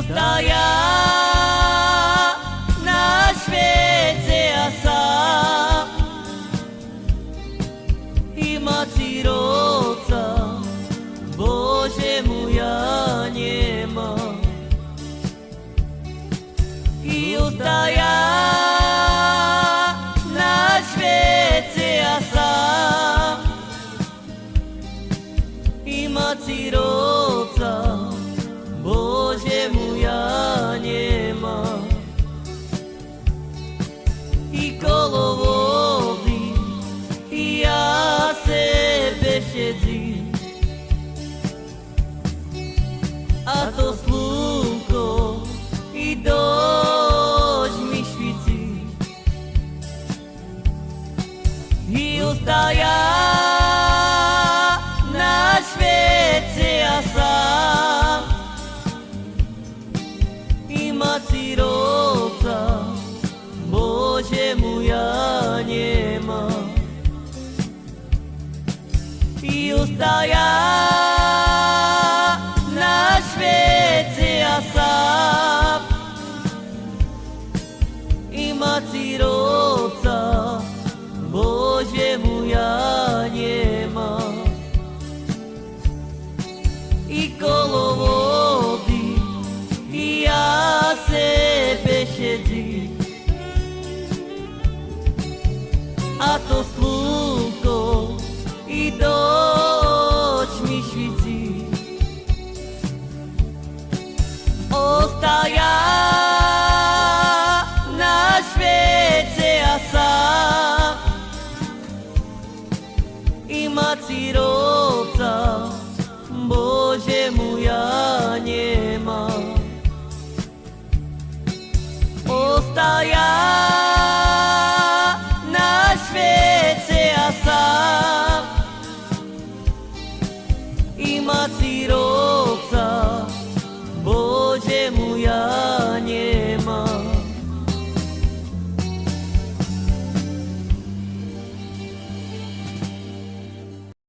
Та я на świecie ja sam i maci roca, Boże moja nie ma. I już ta ja na świecie ja sam i maci roca, Bože moja nie ma. I kolo vody i ja sebe šedzi, a to slunko i dož mi švici. I ustaja na świecie ja sam i maci roca, Bože moja nie ma. I ustaja na świecie ja sam i maci roca, Bože moja nie ma. I kolo vody i ja sebe šedzi, a to slunko i doč mi švici. Ostaja na świecie ja sam i maci roca, Bože moja nie ma. Ostaja